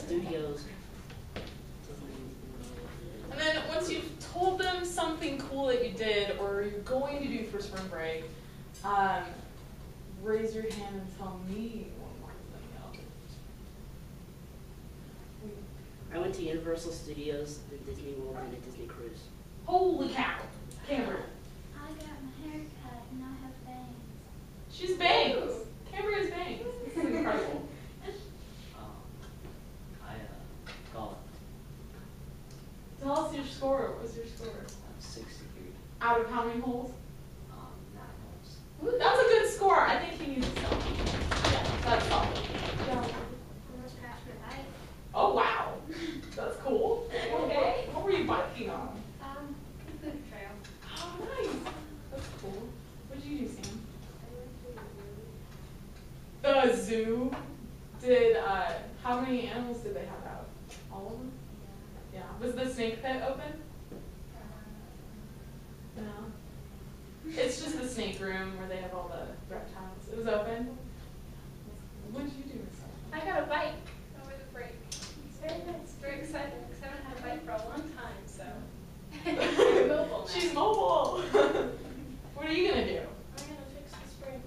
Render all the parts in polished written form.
Studios. And then once you've told them something cool that you did or you're going to do for spring break, raise your hand and tell me one more thing else. I went to Universal Studios, the Disney World, and a Disney Cruise. Holy cow! Cameron. I got my hair cut and I have bangs. She's bangs. Cameron has bangs. This is incredible. Golf. Tell us your score. What was your score? 63. Out of how many holes? 9 holes. Ooh, that's a good score. I think he needs to sell. Yeah, that's solid. Yeah. Almost crashed my bike. Oh, wow. That's cool. Okay. What were you biking on? Food trail. Oh, nice. That's cool. What did you do, Sam? I went to the zoo. The zoo? Did, how many animals did they have out? All of them? Yeah. Was the snake pit open? No. It's just the snake room where they have all the reptiles. It was open? What did you do, Miss? I got a bike over the break. It's very nice, very exciting because I haven't had a bike for a long time, so I'm mobile now. She's mobile. What are you going to do? I'm gonna fix the spring.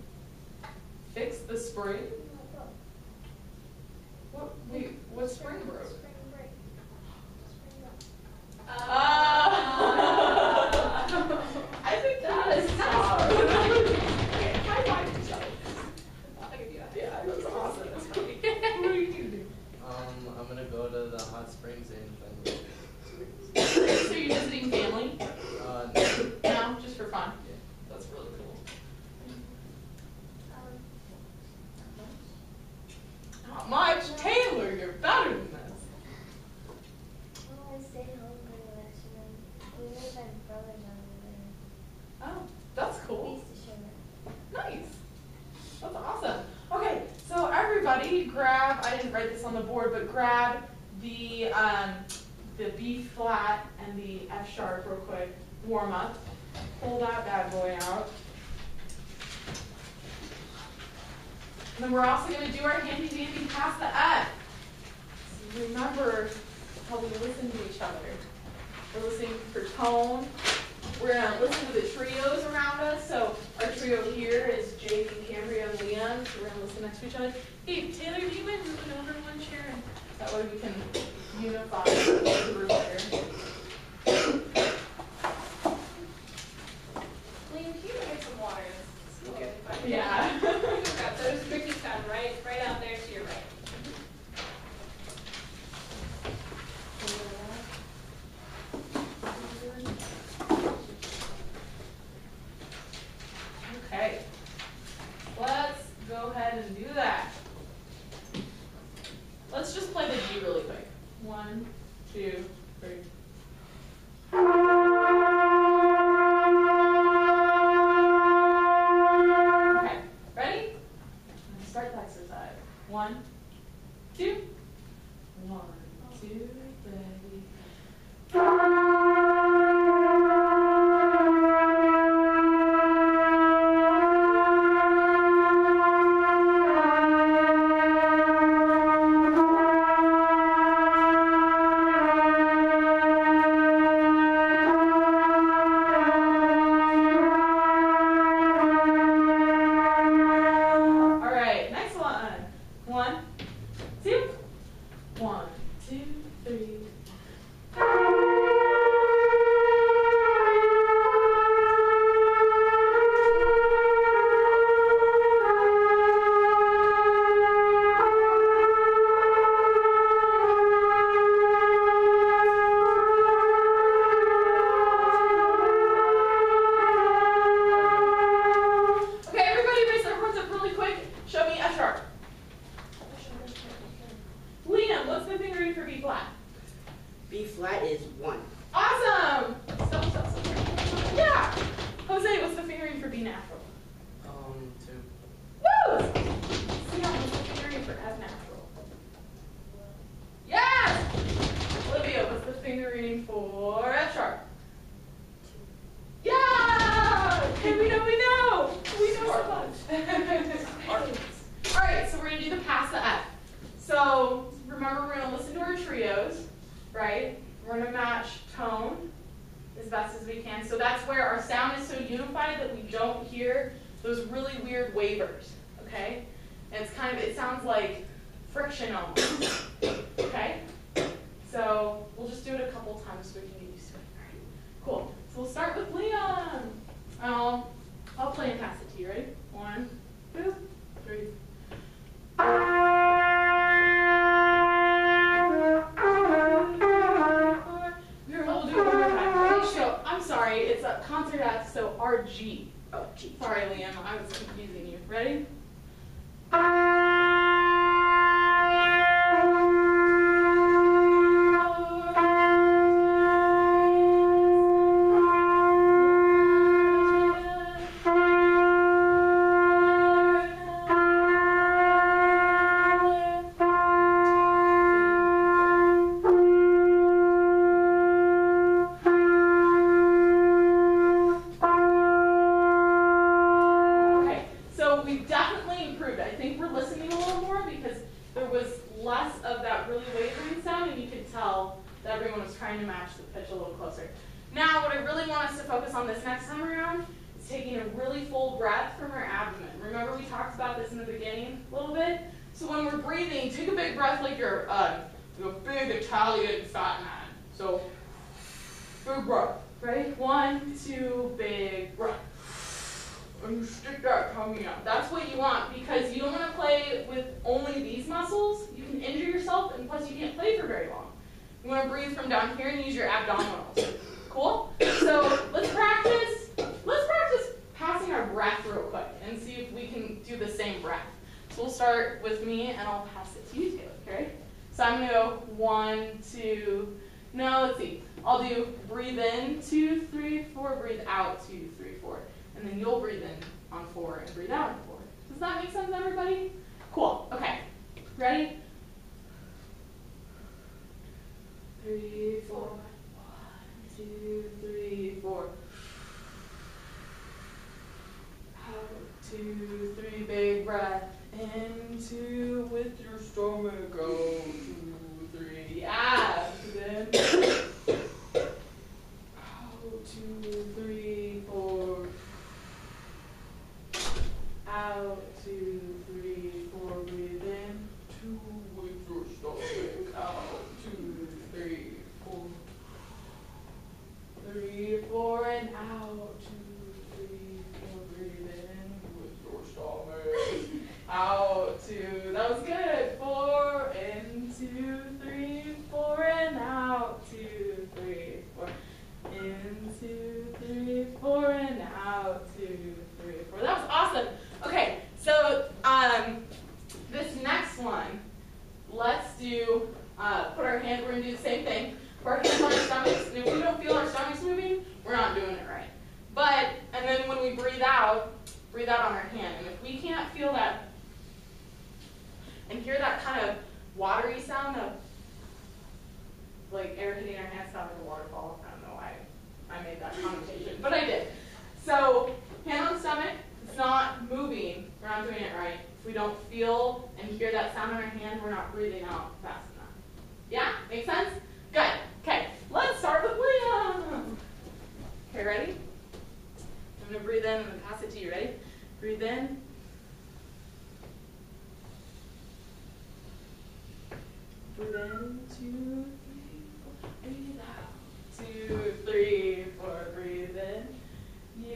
Fix the spring? What spring broke? Spring break. Spring break. I think that is stop. Okay, high five each other. I'll give you that. Yeah, that's awesome. That's great. What are you going to do? I'm gonna go to the hot springs in Fenway. So you're visiting family? No. No, just for fun. That's really cool. Not much. Taylor, you're better than this. Well, I stayed home pretty much and then we made my brother's over there. Oh, that's We cool. used to show them. Nice. That's awesome. Okay, so everybody grab, I didn't write this on the board, but grab the B flat and the F sharp real quick. Warm up. Pull that bad boy out. And then we're also going to do our handy dandy pass the F. So remember how we listen to each other. We're listening for tone. We're going to listen to the trios around us. So our trio here is Jake and Cambria and Leon. So we're going to listen next to each other. Hey, Taylor, do you mind moving over one chair? That way we can unify the group here. Liam, can you get some water? Okay. Fine. Yeah. Got those Ricky's found right out there to your right. Okay. Let's go ahead and do that. Let's just play the G really quick. 1, 2, 3. Okay, ready? Start the exercise. 1, 2. 1, 2, ready. All right, next one. 1, right? We're going to match tone as best as we can. So that's where our sound is so unified that we don't hear those really weird wavers, okay? And it's kind of, it sounds like friction almost, okay? So we'll just do it a couple times so we can get used to it. All right, cool. So we'll start with Leon. I'll play and pass it to you. Ready? 1, 2, 3. We'll do it one more time. So, I'm sorry, it's a concert F, so RG. Oh, G. Sorry, Liam, I was confusing you. Ready? Okay, so we've definitely improved. I think we're listening a little more because there was less of that really wavering sound, and you could tell that everyone was trying to match the pitch a little closer. Now, what I really want us to focus on this next time around is taking a really full breath from our abdomen. Remember we talked about this in the beginning a little bit? So when we're breathing, take a big breath like you're a big Italian fat man. So, big breath. Ready? 1, 2, big breath. And you stick that tummy out. That's what you want because you don't want to play with only these muscles. You can injure yourself, and plus you can't play for very long. You want to breathe from down here and use your abdominals. Cool? So let's practice. Let's practice passing our breath real quick and see if we can do the same breath. So we'll start with me, and I'll pass it to you, Taylor. Okay? So I'm gonna go 1, 2. No, let's see. I'll do breathe in 2, 3, 4. Breathe out 2, 3, 4. And then you'll breathe in on 4 and breathe out on 4. Does that make sense, everybody? Cool. Okay. Ready? 3, 4. 1, 2, 3, 4. Out, 2, 3. Big breath. Into with your stomach. Go 2, 3. Out. Then. Out, 2, 3, 4. Out, 2, 3, 4, breathe in, 2 with your stomach, out, 2, 3, 4, 3, 4, and out, 2, 3, 4, breathe in with your stomach, out, 2, that was good, 4, and 2, 3, 4, and out, 2, 3, 4, in, 2, 3, 4, and out, 2, 3, 4, that was awesome. Okay, so this next one, let's do, put our hand, we're going to do the same thing. Put our hands on our stomachs, and if we don't feel our stomachs moving, we're not doing it right. But, and then when we breathe out on our hand. And if we can't feel that, and hear that kind of watery sound of, like air hitting our hands sound like a waterfall. I don't know why I made that connotation, but I did. So, hand on stomach. It's not moving, we're not doing it right. If we don't feel and hear that sound in our hand, we're not breathing out fast enough. Yeah, make sense? Good. Okay, let's start with Liam. Okay, ready? I'm gonna breathe in and then pass it to you. Ready? Breathe in. Breathe in, 2, 3, 4. Breathe out. 2, 3, 4. Breathe in.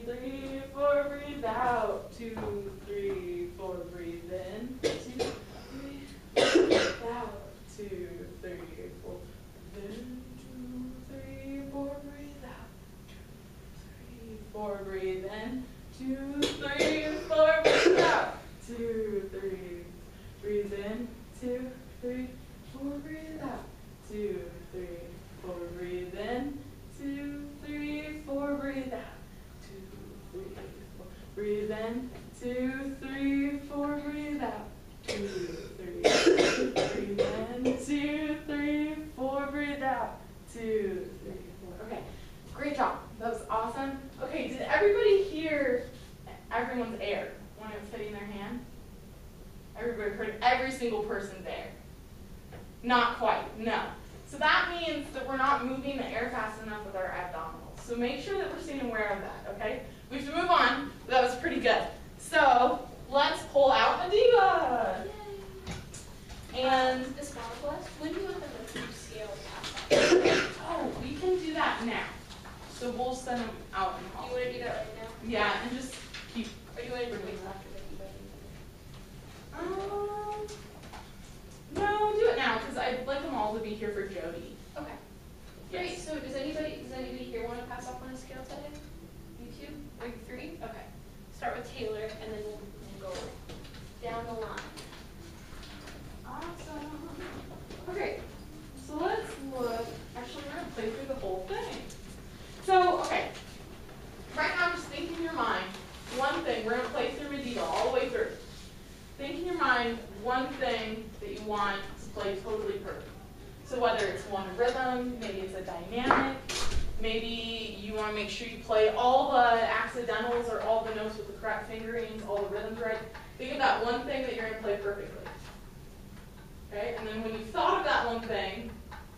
3, 4, breathe out. 2, 3, 4, breathe in. 2, 3, breathe out. 2, 3, 4, then 2, 3, 4, breathe out. 2, 3, 4, breathe in. 2, 3, 4, breathe out. 2, 3, breathe in. 2, 3, 4, breathe out. 2, 3, 4, breathe in. 2, 3, 4, breathe out. 2, 3, 4, breathe in. 2, 3, 4, breathe out. 2, 3, breathe in. 2, 3, 4, breathe out. 2, 3, 4. Okay, great job. That was awesome. Okay, did everybody hear everyone's air when it was hitting their hand? Everybody heard every single person's air. Not quite, no. So that means that we're not moving the air fast enough with our abdominals. So make sure that we're staying aware of that, okay? We have to move on, but that was pretty good. So let's pull out the diva. And the small blast, when do you want them to keep scale past? oh, we can do that now. So we'll send them out in You hall. want to do that right now? Yeah, and just keep. Or do you want to wait after the No, do it now because I'd like them all to be here for Jody. Okay. Great. Yes. So does anybody here want to pass off on a scale today? You two? Or you three? Okay. Start with Taylor and then we'll go down the line. Awesome. Okay, so let's look. Actually, we're going to play through the whole thing. So, okay. Right now, just think in your mind one thing. We're going to play through Medieval all the way through. Think in your mind one thing that you want to play totally perfect. So whether it's one rhythm, maybe it's a dynamic, maybe you want to make sure you play all the accidentals or all the notes with the correct fingerings, all the rhythms right. Think of that one thing that you're going to play perfectly. Okay, and then when you've thought of that one thing,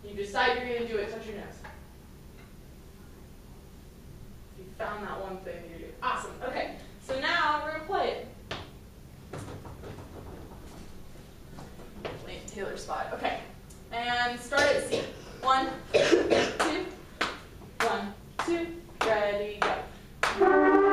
you decide you're going to do it, touch your nose. You found that one thing that you're doing. Awesome. Okay, so now we're going to play it. Lay in Taylor's spot. Okay, and start at C. 1, 2, 1, 2, ready, go.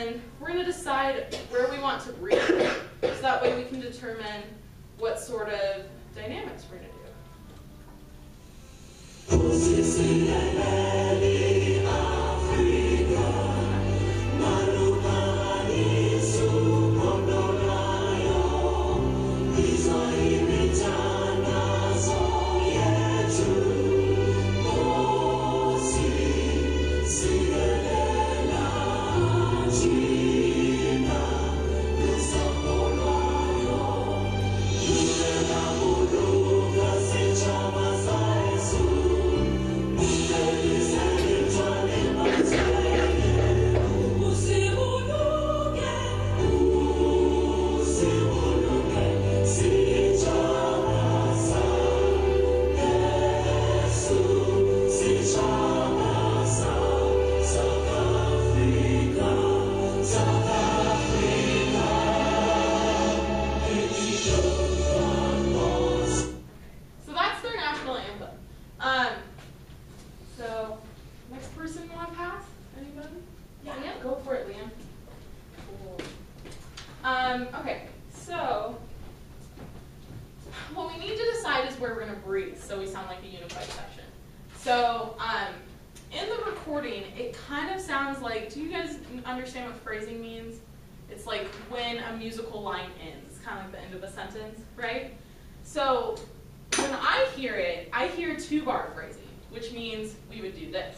then we're going to decide where we want to breathe. So that way we can determine what sort of dynamics we're going to do. So, next person want to pass? Anybody? Yeah, go for it, Liam. Cool. Okay, so what we need to decide is where we're going to breathe so we sound like a unified section. So, in the recording, it kind of sounds like, do you guys understand what phrasing means? It's like when a musical line ends. It's kind of like the end of a sentence, right? So, when I hear it, I hear two-bar phrasing, which means we would do this.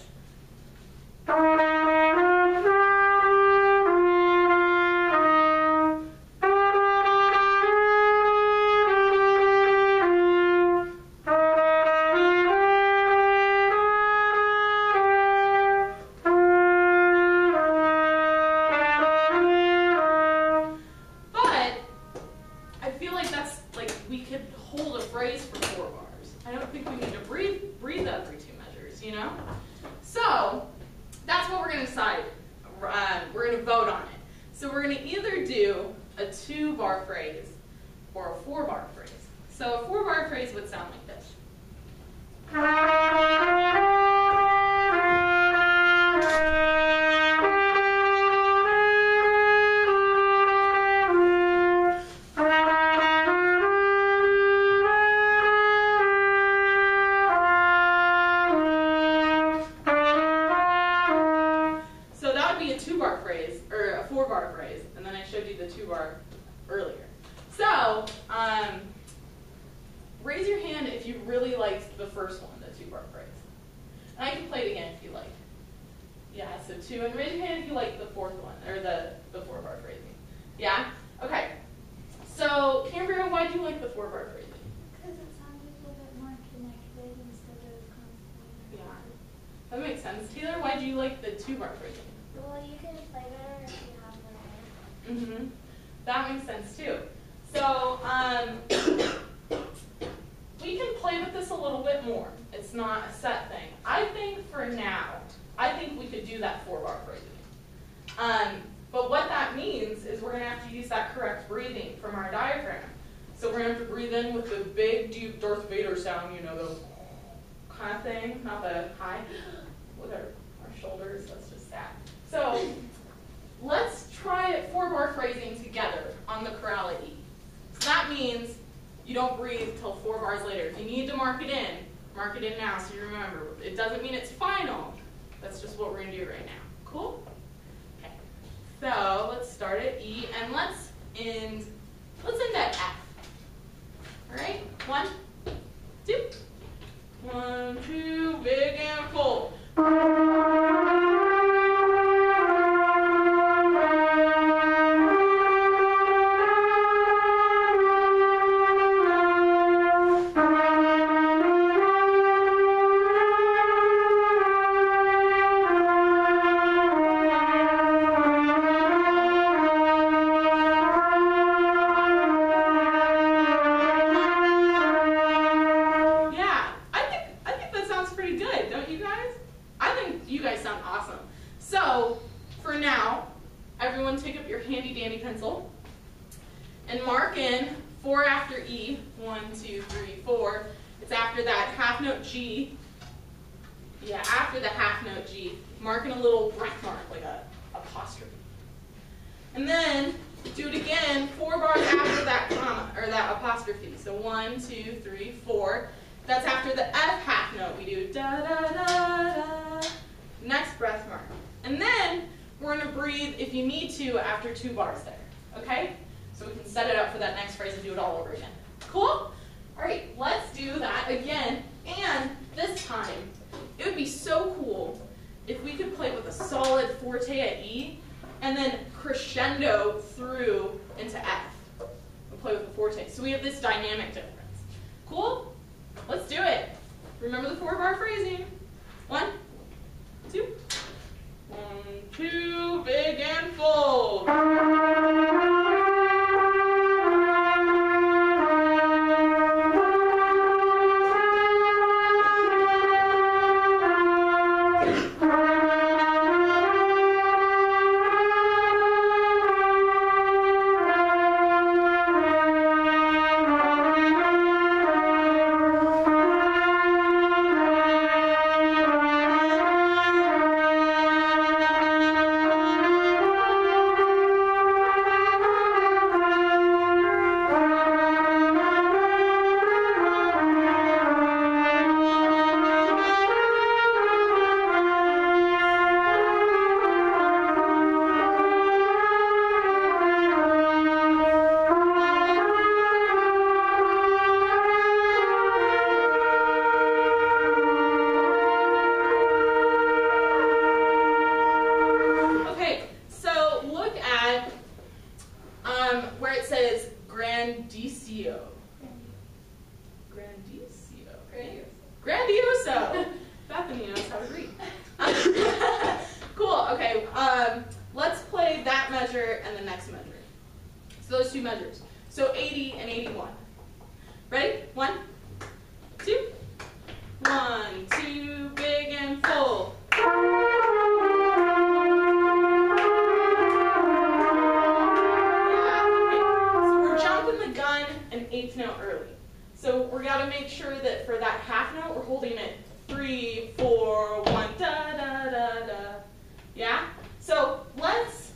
Raise your hand if you really liked the first one, the two-bar phrase. And I can play it again if you like. Yeah, so two. And raise your hand if you like the fourth one, or the four-bar phrasing. Yeah? Okay. So, Cambria, why do you like the four-bar phrasing? Because it sounds a little bit more connected instead of constant. Yeah. That makes sense. Taylor, why do you like the two-bar phrasing? Well, you can play better if you have one. Mm-hmm. That makes sense, too. So, we can play with this a little bit more. It's not a set thing. I think for now, I think we could do that four-bar phrasing. But what that means is we're going to have to use that correct breathing from our diaphragm. So we're going to have to breathe in with the big, deep Darth Vader sound, you know, the kind of thing, not the high, with our shoulders. That's just sad. So let's try it four-bar phrasing together on the chorale E. So that means you don't breathe till 4 bars later. If you need to mark it in now so you remember. It doesn't mean it's final. That's just what we're going to do right now. Cool? Okay. So let's start at E and let's end at F. All right? 1, 2. 1, 2, big and full. And then do it again 4 bars after that comma, or that apostrophe. So 1, 2, 3, 4. That's after the F half note. We do da da da da. Next breath mark. And then we're going to breathe if you need to after 2 bars there. Okay? So we can set it up for that next phrase and do it all over again. Cool? All right, let's do that again. And this time, it would be so cool if we could play with a solid forte at E and then crescendo through into F. We'll play with the forte. So we have this dynamic difference. Cool? Let's do it. Remember the 4-bar phrasing. 1, 2. 1, 2, big and full. Where it says grandisio. Grandioso. Bethany knows how to read. Cool, okay. Let's play that measure and the next measure. So those 2 measures. So 80 and 81. Ready? 1, 2. 1, 2, big and full. An 8th note early. So we got to make sure that for that half note, we're holding it 3, 4, 1, da, da, da, da. Yeah? So let's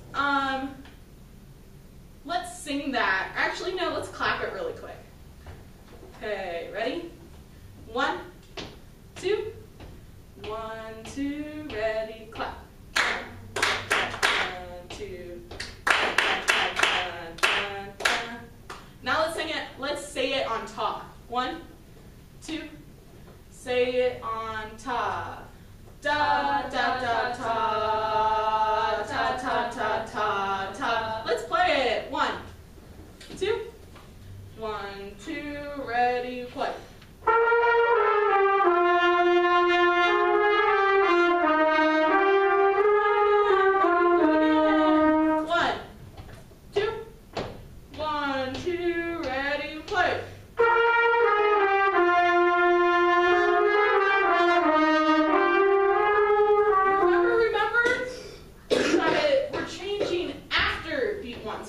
sing that. Actually, no, let's clap it really quick. Okay, ready? 1, 2. 1, 2, ready, clap. 1, 2. Now let's sing it. Let's say it on top. 1, 2. Say it on top. Da da da ta ta ta ta ta ta. Let's play it. 1, 2. 1, 2. Ready, play.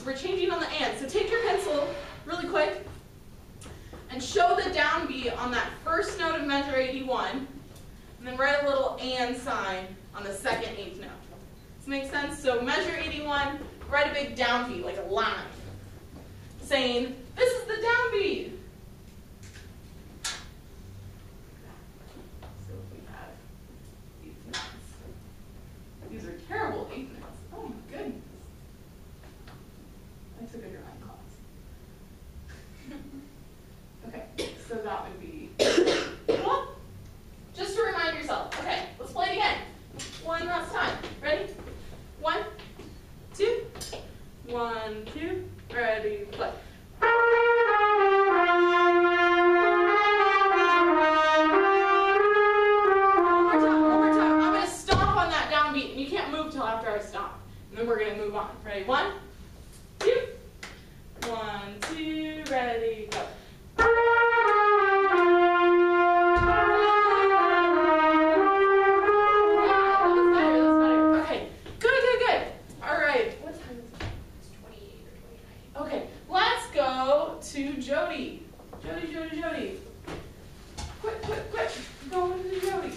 We're changing on the and. So take your pencil really quick and show the downbeat on that first note of measure 81, and then write a little and sign on the second 8th note. Does this make sense? So measure 81, write a big downbeat, like a line, saying, this is the downbeat. So if we have 8th notes. These are terrible 8th notes. Oh my goodness. I took a drawing class. Okay, so that would be cool. Just to remind yourself. Okay, let's play it again. One last time. Ready? 1, 2. 1, 2. Ready, play. One more time. I'm going to stomp on that downbeat, and you can't move till after I stomp. And then we're going to move on. Ready? 1, 2. 1, 2, ready, go. Jody. Jody. Quick. Go into Jody.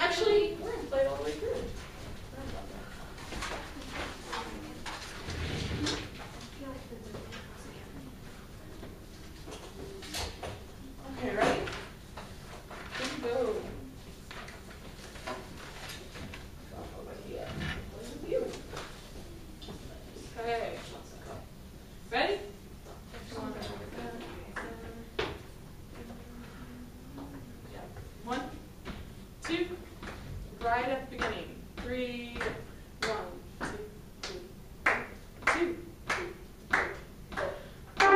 Actually, we're gonna play it all the way through. Okay, ready? Here we go. Okay. Ready? One, two, right at the beginning. 3, 1, 2, 3, 2, 3, 4.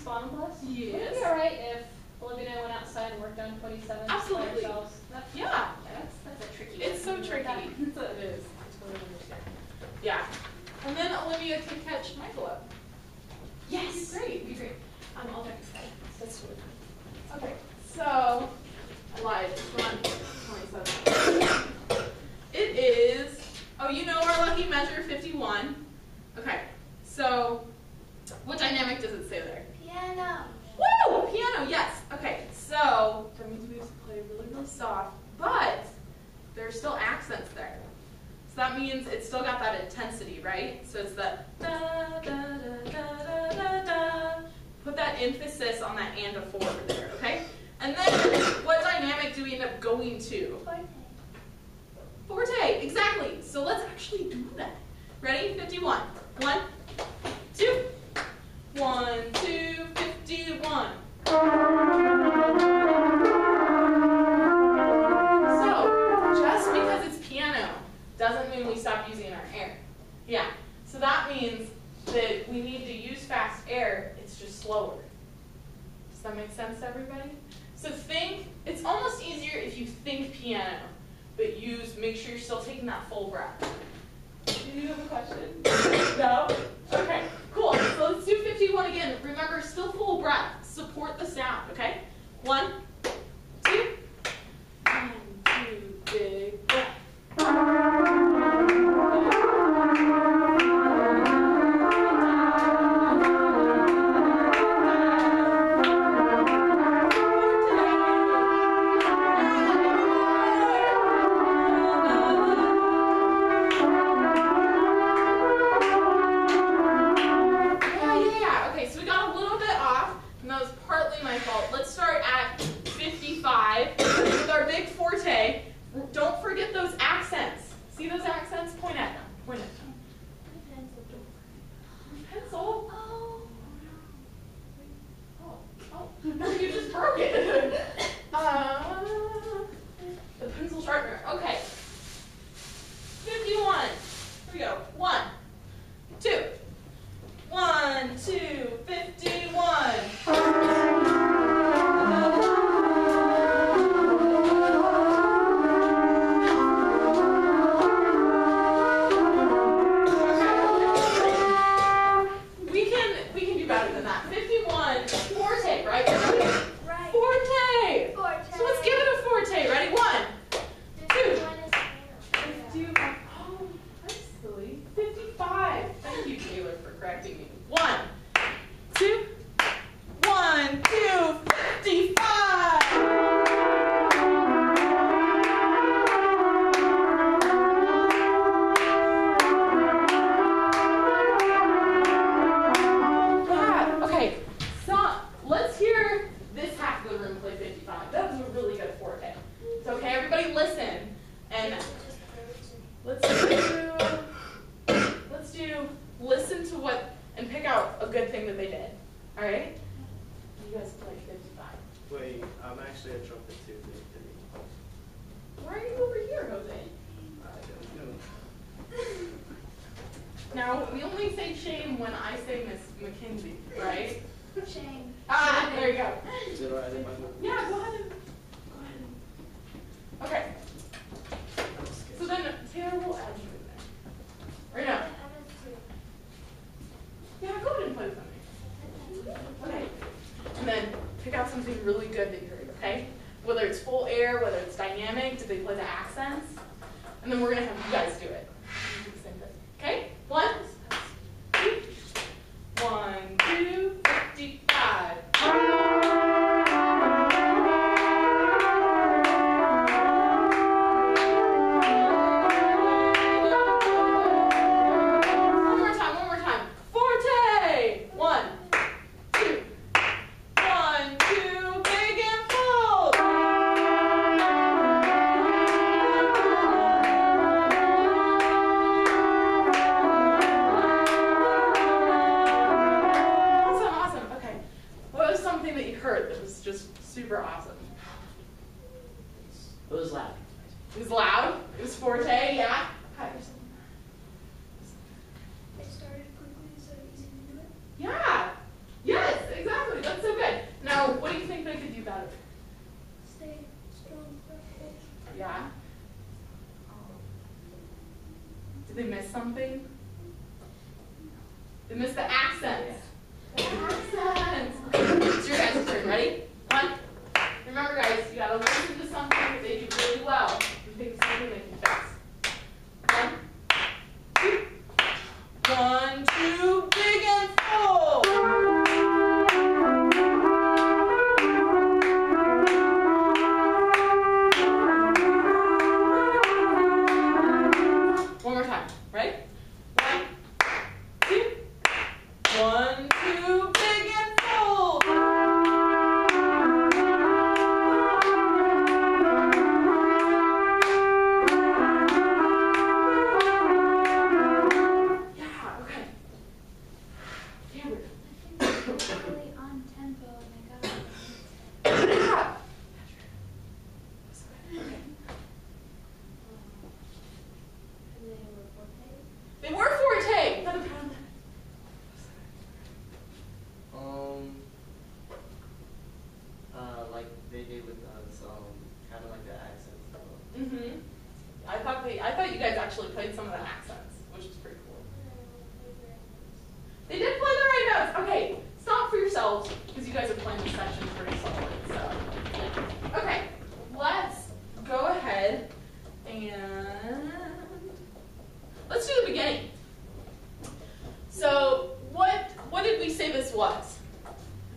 bottom plus? Yes. Would it be alright if Olivia and I went outside and worked on 27 Absolutely. by ourselves? Yeah. That's a tricky It's so one. tricky. That- It is. I totally understand. Yeah. And then Olivia can catch Michael up. Yes! Great. Be great. I'll check this side. That's totally fine. Okay, so I lied. It's not 27. It is, oh, you know our lucky measure, 51. Okay, so what dynamic does it say there? Piano. Woo! Piano, yes. Okay, so that means we have to play really, really soft, but there's still accents there. So that means it's still got that intensity, right? So it's the da, da, da, da, da, da, da. Put that emphasis on that and a 4 there, okay? And then what dynamic do we end up going to? Forte. Forte, exactly. So let's actually do that. Ready? 51. 1, 2. 1, 2, 51. So just because it's piano doesn't mean we stop using our air. Yeah. So that means that we need to use fast air, it's just slower. Does that make sense to everybody? So think, it's almost easier if you think piano, but make sure you're still taking that full breath. Do you have a question? No? Okay, cool. So let's do 51 again. Remember, still full breath. Support the sound, okay? 1, 2. 1, 2, big breath. Yeah. Okay, so we got a little bit off, and that was partly my fault. Let's start at 55 with our big forte. Don't forget those accents. See those accents? Point at them. Point at them. Pencil? Oh. Oh, no, you just broke it. The pencil sharpener. Okay. 51. Here we go. 1, 2. 1, 2, 51. We can do better than that. 51, forte, right? Right. Forte. Forte. So let's give it a forte. Ready? 1, 2. 51 is piano. Oh, that's silly. 55. Thank you, Taylor, for correcting me. 1, 2. 1, 2, 55. Yeah, okay. So let's hear this half of the room play 55. That was a really good forte. So okay, everybody listen. And let's do listen to what and pick out a good thing that they did. All right? You guys play 55. Wait, I'm actually a trumpet too. Why are you over here, Jose? I don't know. Now we only say shame when I say Miss Mackenzie, right? Shame. Ah, there you go. Is it alright if I move? Yeah, go ahead. Okay. So then Taylor will add you in there. Or no? Yeah, go ahead and play something. Okay. And then pick out something really good that you heard, okay? Whether it's full air, whether it's dynamic, did they play the accents? And then we're going to have you guys do it. Do the same thing. Okay? 1, 2, 1, 2, 55. One more time. Forte! 1, 2. 1, 2, big and full. Awesome. Okay. What was something that you heard that was just super awesome? It was loud. It was loud. It was forte. Yeah. It started quickly, so easy to do it. Yeah. Yes, exactly. Yeah? Did they miss something? They missed the accents. The accents. It's your guys' turn. Ready? One. Remember, guys, you gotta listen to something that they do really well. You think of something they can fix. 1, 2. 1, 2, big and full. One more time. Right? 1, 2. 1, 2, big and full. Yeah, okay. Cameron. Really on tempo and I got Yeah. They were forte. Like they did with us, kind of like the accents. Mhm. I thought you guys actually played some of the accents, which is pretty cool. They did play the right notes. Okay, stop for yourselves because you guys are playing this section pretty solid. So, okay, let's go ahead and let's do the beginning. So, what did we say this was?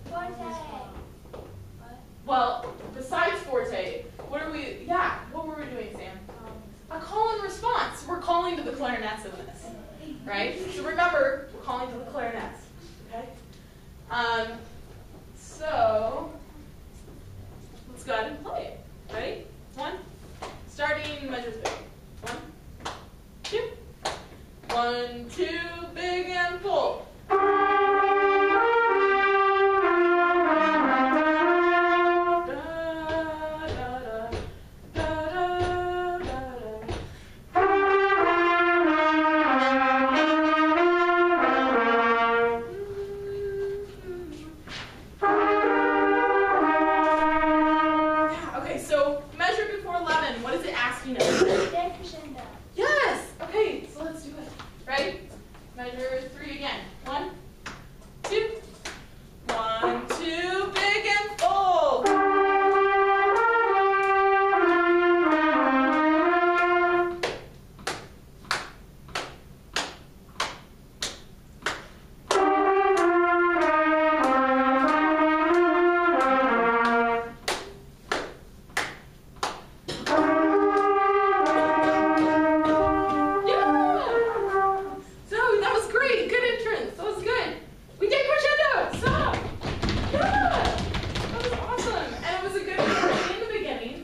forte. Well, besides forte, what were we doing, Sam? A call and response. We're calling to the clarinets in this, right? So remember, we're calling to the clarinets, okay? So let's go ahead and play it. Ready? 1, starting measure 3. 1, 2. 1, 2, big and full. Okay, so measure before 11. What is it asking us? Dead crescendo. Yes! Okay, so let's do it. Right? Measure 3 again. 1, 2. 1, 2, big and full. So that was great. Good entrance. That was good. We did crescendo. Stop. Yeah. That was awesome. And it was a good part in the beginning,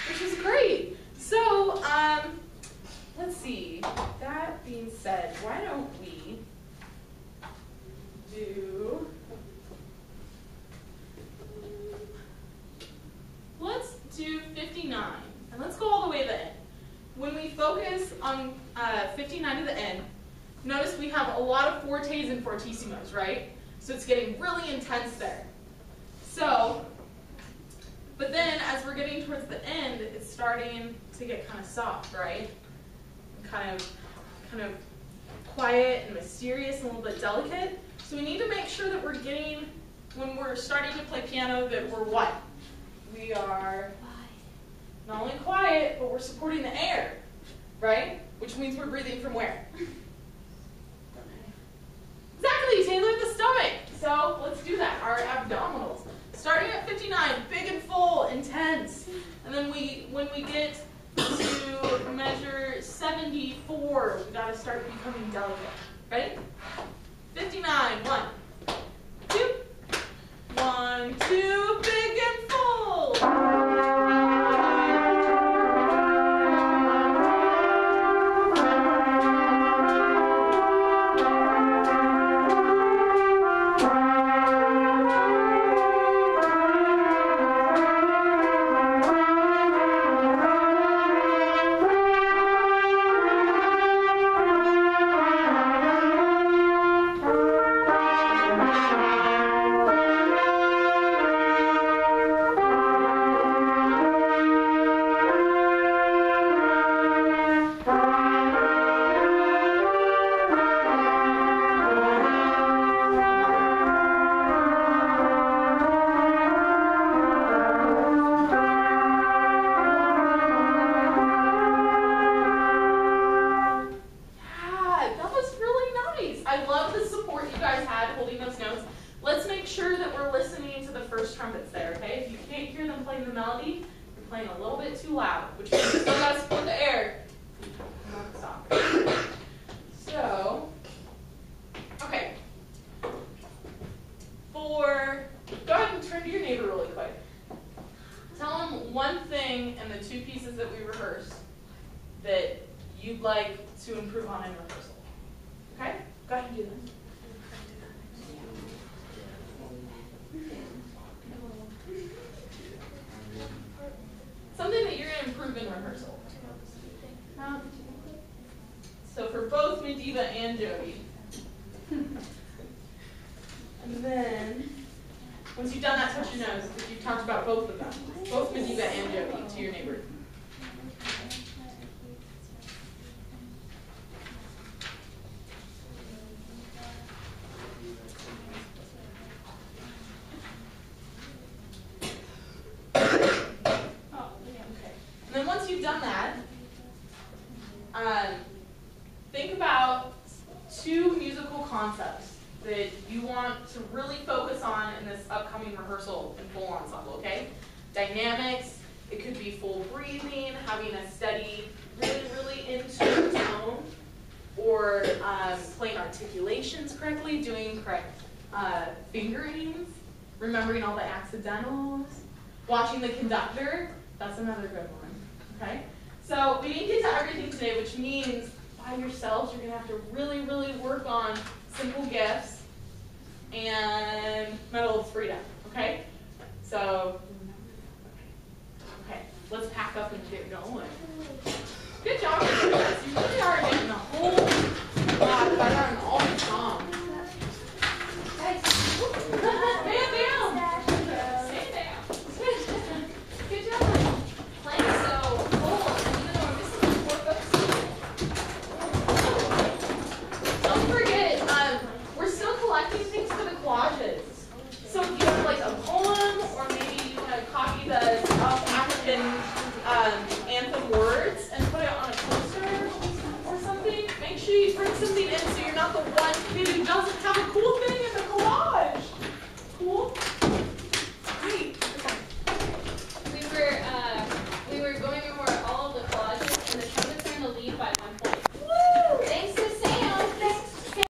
which was great. So, let's see. That being said, why don't we do... Let's do 59. And let's go all the way to the end. When we focus on 59 to the end, notice we have a lot of fortes and fortissimos, right? So it's getting really intense there. So, but then as we're getting towards the end, it's starting to get kind of soft, right? And kind of quiet and mysterious and a little bit delicate. So we need to make sure that we're getting, when we're starting to play piano, that we're what? We are not only quiet, but we're supporting the air, right? Which means we're breathing from where? Exactly, Taylor, the stomach. So let's do that, our abdominals. Starting at 59, big and full, intense. And then when we get to measure 74, we gotta start becoming delicate. Ready? 59, 1, 2. 1, 2, big and full. too loud, which means you still gotta split the air. Not stop. So, okay. Go ahead and turn to your neighbor really quick. Tell them one thing in the 2 pieces that we rehearsed that you'd like to improve on in rehearsal. Okay? Go ahead and do that. Something that you're going to improve in rehearsal. So for both Madiba and Jody. And then, once you've done that, touch your nose, because you've talked about both of them. Both Madiba and Jody to your neighbor. And then once you've done that, think about 2 musical concepts that you want to really focus on in this upcoming rehearsal and full ensemble, okay? Dynamics, it could be full breathing, having a steady, really in-tune tone, or playing articulations correctly, doing correct fingerings, remembering all the accidentals, watching the conductor, that's another good one, okay? So we didn't get to everything today, which means by yourselves, you're gonna have to really work on simple gifts and Medal of Freedom, okay? So, okay, let's pack up and get going. Good job, guys. You really are getting the whole